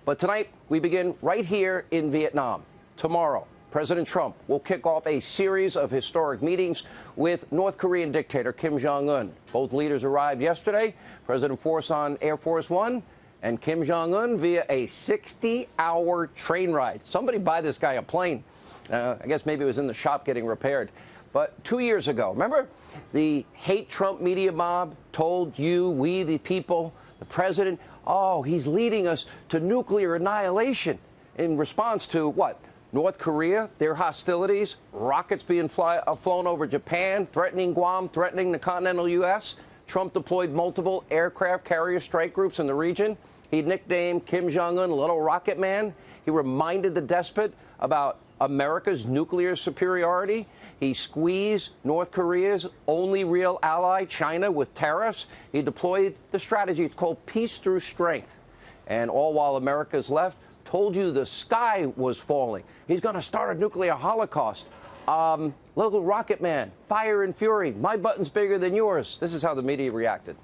But tonight, we begin right here in Vietnam. Tomorrow, President Trump will kick off a series of historic meetings with North Korean dictator Kim Jong Un. Both leaders arrived yesterday. President Force on Air Force One and Kim Jong Un via a 60-hour train ride. Somebody buy this guy a plane. I guess maybe it was in the shop getting repaired. But 2 years ago, remember the hate Trump media mob told you, we the people, the president, oh, he's leading us to nuclear annihilation in response to what? North Korea, their hostilities, rockets being flown over Japan, threatening Guam, threatening the continental U.S. Trump deployed multiple aircraft carrier strike groups in the region. He nicknamed Kim Jong Un Little Rocket Man. He reminded the despot about America's nuclear superiority. He squeezed North Korea's only real ally, China, with tariffs. He deployed the strategy. It's called peace through strength. And all while America's left told you the sky was falling. He's going to start a nuclear holocaust. Little Rocket Man, fire and fury. My button's bigger than yours. This is how the media reacted.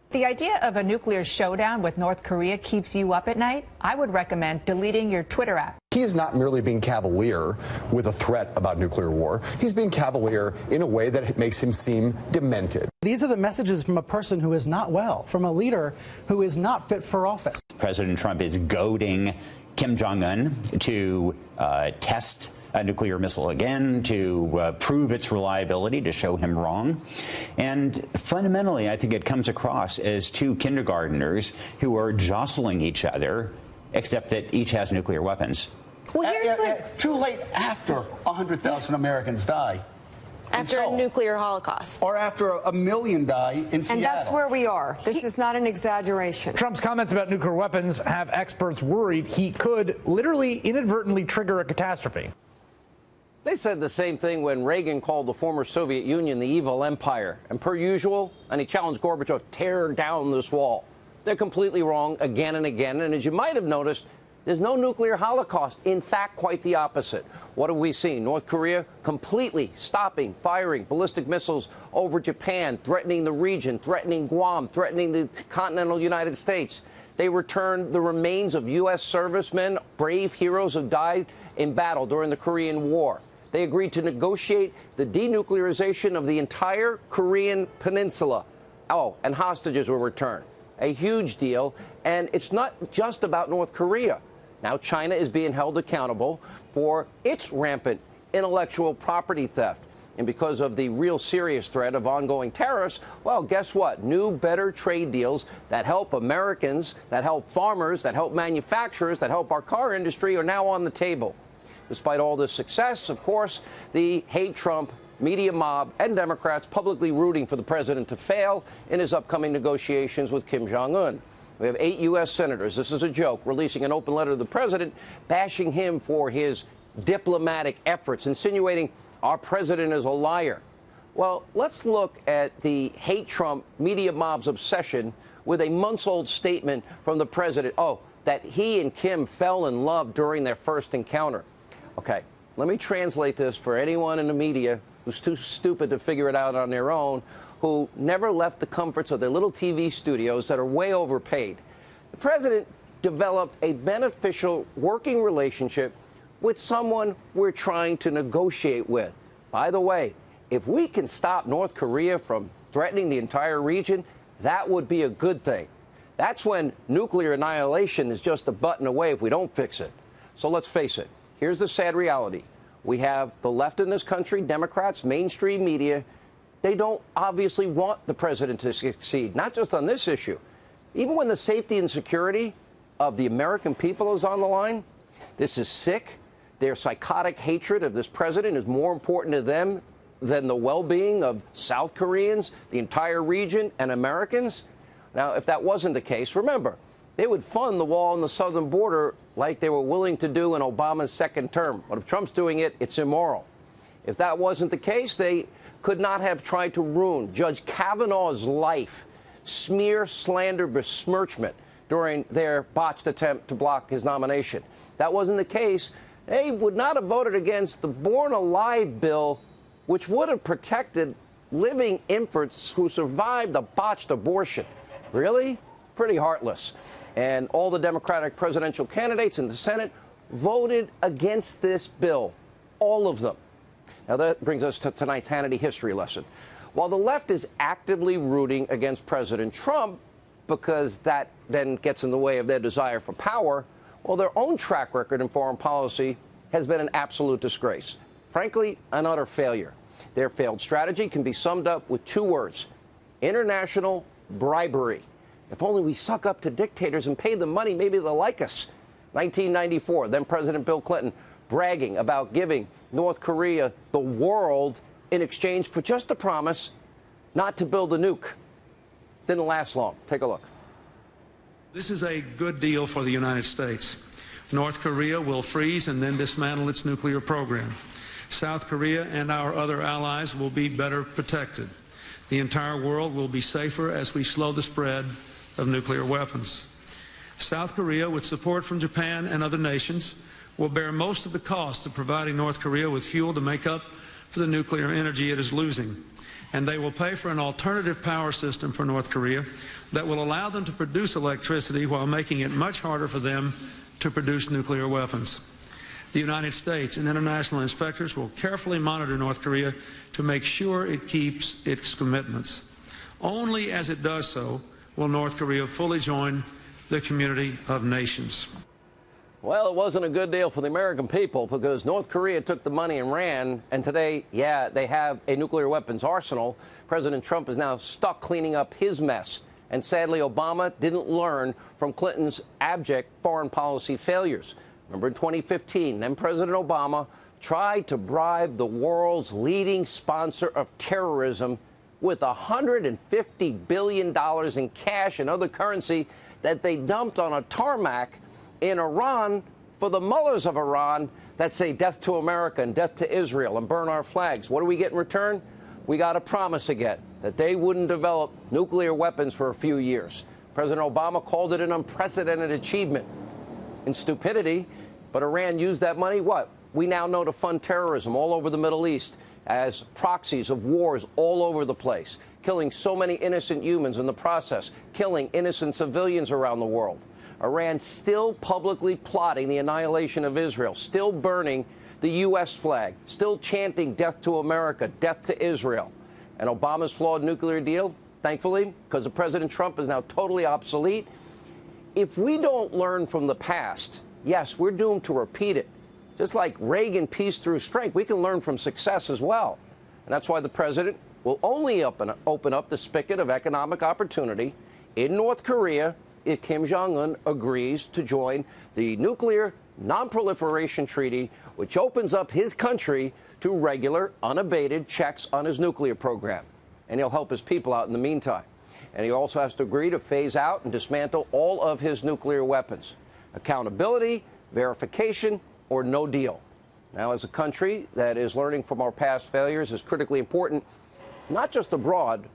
The idea of a nuclear showdown with North Korea keeps you up at night? I would recommend deleting your Twitter app. He is not merely being cavalier with a threat about nuclear war. He's being cavalier in a way that makes him seem demented. These are the messages from a person who is not well, from a leader who is not fit for office. President Trump is goading Kim Jong Un to test a nuclear missile again, to prove its reliability, to show him wrong. And fundamentally, I think it comes across as two kindergartners who are jostling each other, except that each has nuclear weapons. Well, here's what... Too late after 100,000 Americans die. After a nuclear holocaust. Or after a million die in Seattle. And that's where we are. This is not an exaggeration. Trump's comments about nuclear weapons have experts worried he could literally inadvertently trigger a catastrophe. They said the same thing when Reagan called the former Soviet Union the evil empire. And per usual, and he challenged Gorbachev, tear down this wall. They're completely wrong again and again. And as you might have noticed, there's no nuclear holocaust. In fact, quite the opposite. What have we seen? North Korea completely stopping firing ballistic missiles over Japan, threatening the region, threatening Guam, threatening the continental United States. They returned the remains of U.S. servicemen, brave heroes who died in battle during the Korean War. They agreed to negotiate the denuclearization of the entire Korean peninsula. Oh, and hostages were returned. A huge deal. And it's not just about North Korea. Now, China is being held accountable for its rampant intellectual property theft. And because of the real serious threat of ongoing tariffs, well, guess what? New, better trade deals that help Americans, that help farmers, that help manufacturers, that help our car industry are now on the table. Despite all this success, of course, the hate Trump media mob and Democrats publicly rooting for the president to fail in his upcoming negotiations with Kim Jong Un. We have 8 U.S. senators, this is a joke, releasing an open letter to the president, bashing him for his diplomatic efforts, insinuating our president is a liar. Well, let's look at the hate Trump media mob's obsession with a months-old statement from the president, that he and Kim fell in love during their first encounter. Okay, let me translate this for anyone in the media who's too stupid to figure it out on their own, who never left the comforts of their little TV studios that are way overpaid. The president developed a beneficial working relationship with someone we're trying to negotiate with. By the way, if we can stop North Korea from threatening the entire region, that would be a good thing. That's when nuclear annihilation is just a button away if we don't fix it. So let's face it. Here's the sad reality. We have the left in this country, Democrats, mainstream media. They don't obviously want the president to succeed, not just on this issue. Even when the safety and security of the American people is on the line, this is sick. Their psychotic hatred of this president is more important to them than the well-being of South Koreans, the entire region, and Americans. Now, if that wasn't the case, remember, they would fund the wall on the southern border like they were willing to do in Obama's second term. But if Trump's doing it, it's immoral. If that wasn't the case, they could not have tried to ruin Judge Kavanaugh's life, smear, slander, besmirchment during their botched attempt to block his nomination. If that wasn't the case, they would not have voted against the Born Alive bill, which would have protected living infants who survived a botched abortion. Really? pretty heartless. And all the Democratic presidential candidates in the Senate voted against this bill, all of them. Now, that brings us to tonight's Hannity history lesson. While the left is actively rooting against President Trump because that then gets in the way of their desire for power, well, their own track record in foreign policy has been an absolute disgrace. Frankly, an utter failure. Their failed strategy can be summed up with two words: international bribery. If only we suck up to dictators and pay them money, maybe they'll like us. 1994, then President Bill Clinton bragging about giving North Korea the world in exchange for just a promise not to build a nuke. Didn't last long. Take a look. This is a good deal for the United States. North Korea will freeze and then dismantle its nuclear program. South Korea and our other allies will be better protected. The entire world will be safer as we slow the spread of nuclear weapons. South Korea, with support from Japan and other nations, will bear most of the cost of providing North Korea with fuel to make up for the nuclear energy it is losing. And they will pay for an alternative power system for North Korea that will allow them to produce electricity while making it much harder for them to produce nuclear weapons. The United States and international inspectors will carefully monitor North Korea to make sure it keeps its commitments. Only as it does so will North Korea fully join the community of nations. Well, it wasn't a good deal for the American people because North Korea took the money and ran. And today, yeah, they have a nuclear weapons arsenal. President Trump is now stuck cleaning up his mess. And sadly, Obama didn't learn from Clinton's abject foreign policy failures. Remember in 2015, then President Obama tried to bribe the world's leading sponsor of terrorism with $150 billion in cash and other currency that they dumped on a tarmac in Iran for the mullahs of Iran that say death to America and death to Israel and burn our flags. What do we get in return? We got a promise again that they wouldn't develop nuclear weapons for a few years. President Obama called it an unprecedented achievement in stupidity, but Iran used that money, what? We now know to fund terrorism all over the Middle East as proxies of wars all over the place, killing so many innocent humans in the process, killing innocent civilians around the world. Iran still publicly plotting the annihilation of Israel, still burning the U.S. flag, still chanting death to America, death to Israel. And Obama's flawed nuclear deal, thankfully, because of President Trump, is now totally obsolete. If we don't learn from the past, yes, we're doomed to repeat it. Just like Reagan, peace through strength, we can learn from success as well. And that's why the president will only open up the spigot of economic opportunity in North Korea if Kim Jong Un agrees to join the Nuclear Non-Proliferation Treaty, which opens up his country to regular, unabated checks on his nuclear program. And he'll help his people out in the meantime. And he also has to agree to phase out and dismantle all of his nuclear weapons. Accountability, verification, or no deal. Now, as a country that is learning from our past failures is critically important, not just abroad,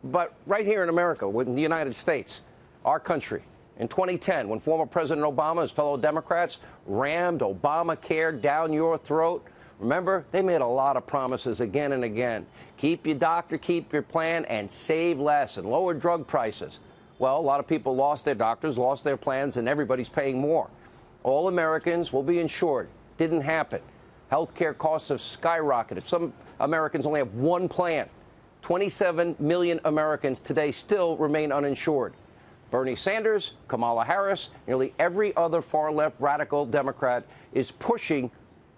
but right here in America, within the United States, our country. In 2010, when former President Obama and his fellow Democrats rammed Obamacare down your throat, remember, they made a lot of promises again and again. Keep your doctor, keep your plan, and save less, and lower drug prices. Well, a lot of people lost their doctors, lost their plans, and everybody's paying more. All Americans will be insured. Didn't happen. Health care costs have skyrocketed. Some Americans only have one plan. 27 million Americans today still remain uninsured. Bernie Sanders, Kamala Harris, nearly every other far-left radical Democrat is pushing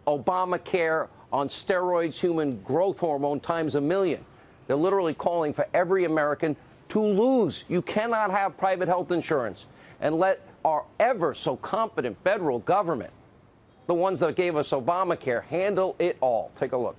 Obamacare on steroids, human growth hormone times a million. They're literally calling for every American to lose. You cannot have private health insurance and let our ever so competent federal government, the ones that gave us Obamacare, handle it all. Take a look.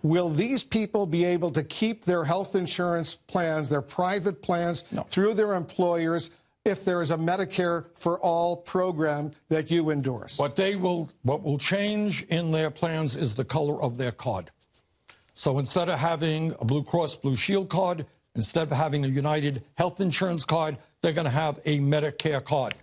Will these people be able to keep their health insurance plans, their private plans, through their employers if there is a Medicare for All program that you endorse? What will change in their plans is the color of their card. So instead of having a Blue Cross Blue Shield card, instead of having a United Health Insurance card, they're going to have a Medicare card.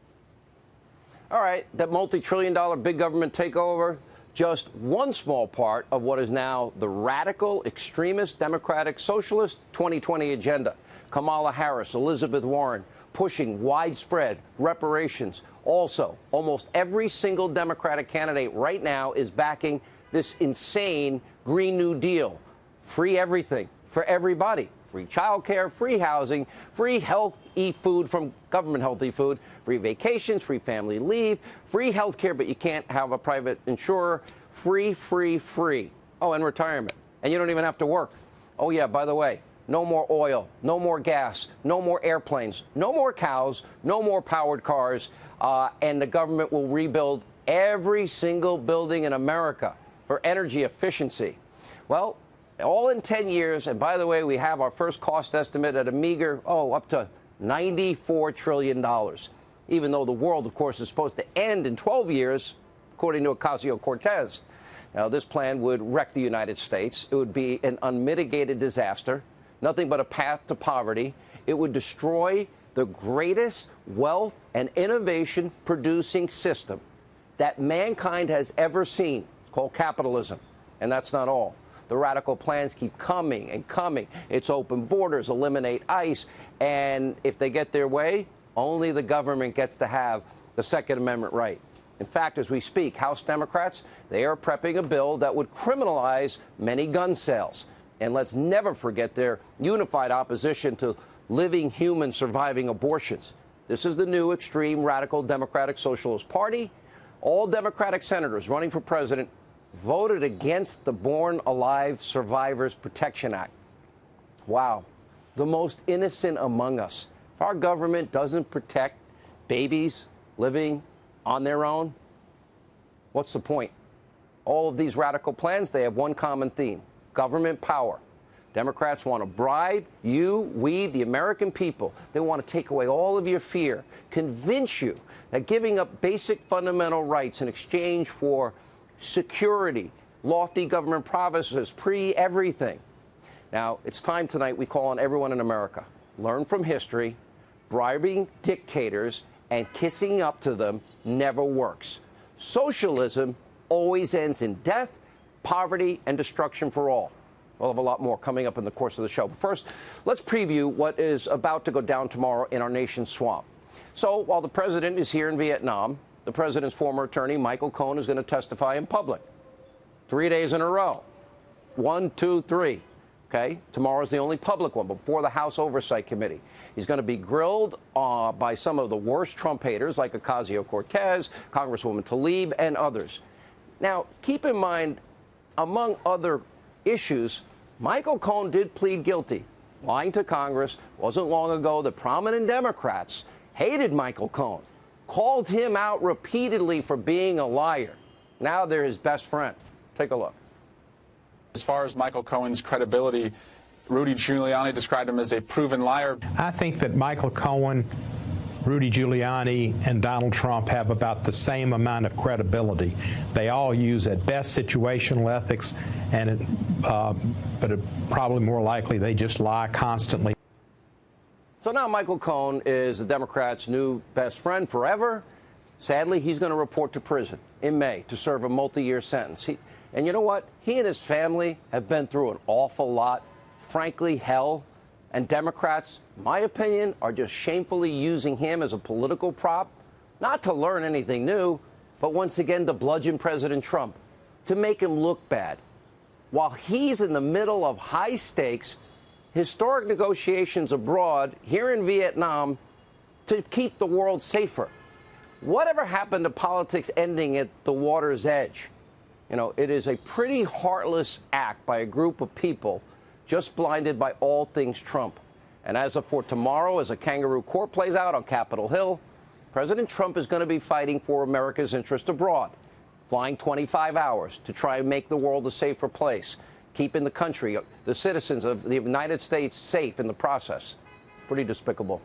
All right, that multi-trillion-dollar big government takeover, just one small part of what is now the radical, extremist, democratic, socialist 2020 agenda. Kamala Harris, Elizabeth Warren, pushing widespread reparations. Also, almost every single Democratic candidate right now is backing this insane Green New Deal. Free everything for everybody. Free childcare, free housing, free healthy food from government healthy food, free vacations, free family leave, free health care, but you can't have a private insurer. Free, free, free. Oh, and retirement. And you don't even have to work. Oh, yeah, by the way, no more oil, no more gas, no more airplanes, no more cows, no more powered cars, and the government will rebuild every single building in America for energy efficiency. Well, all in 10 years, and by the way, we have our first cost estimate at a meager, up to $94 trillion. Even though the world, of course, is supposed to end in 12 years, according to Ocasio-Cortez. Now, this plan would wreck the United States. It would be an unmitigated disaster, nothing but a path to poverty. It would destroy the greatest wealth and innovation producing system that mankind has ever seen. It's called capitalism. And that's not all. The radical plans keep coming and coming. It's open borders, eliminate ICE, and if they get their way, only the government gets to have the Second Amendment right. In fact, as we speak, House Democrats, they are prepping a bill that would criminalize many gun sales. And let's never forget their unified opposition to living humans surviving abortions. This is the new extreme radical Democratic Socialist Party. All Democratic senators running for president voted against the Born Alive Survivors Protection Act. Wow, the most innocent among us. If our government doesn't protect babies living on their own, what's the point? All of these radical plans, they have one common theme: government power. Democrats want to bribe you, we, the American people. They want to take away all of your fear, convince you that giving up basic fundamental rights in exchange for security, lofty government promises, everything. Now, it's time tonight we call on everyone in America. Learn from history. Bribing dictators and kissing up to them never works. Socialism always ends in death, poverty, and destruction for all. We'll have a lot more coming up in the course of the show. But first, let's preview what is about to go down tomorrow in our nation's swamp. So while the president is here in Vietnam, the president's former attorney, Michael Cohen, is going to testify in public 3 days in a row. 1, 2, 3. Okay? Tomorrow's the only public one before the House Oversight Committee. He's going to be grilled by some of the worst Trump haters like Ocasio-Cortez, Congresswoman Tlaib, and others. Now, keep in mind, among other issues, Michael Cohen did plead guilty, lying to Congress. Wasn't long ago that prominent Democrats hated Michael Cohen, called him out repeatedly for being a liar. Now they're his best friend. Take a look. As far as Michael Cohen's credibility, Rudy Giuliani described him as a proven liar. I think that Michael Cohen, Rudy Giuliani, and Donald Trump have about the same amount of credibility. They all use, at best, situational ethics, but probably more likely they just lie constantly. So now Michael Cohen is the Democrats' new best friend forever. Sadly, he's going to report to prison in May to serve a multi-year sentence. And you know what? He and his family have been through an awful lot. Frankly, hell. And Democrats, in my opinion, are just shamefully using him as a political prop, not to learn anything new, but once again to bludgeon President Trump, to make him look bad. While he's in the middle of high-stakes, historic negotiations abroad, here in Vietnam, to keep the world safer. Whatever happened to politics ending at the water's edge? You know, it is a pretty heartless act by a group of people just blinded by all things Trump. And as of for tomorrow, as a kangaroo court plays out on Capitol Hill, President Trump is going to be fighting for America's interest abroad, flying 25 hours to try and make the world a safer place, keeping the country, the citizens of the United States safe in the process. Pretty despicable.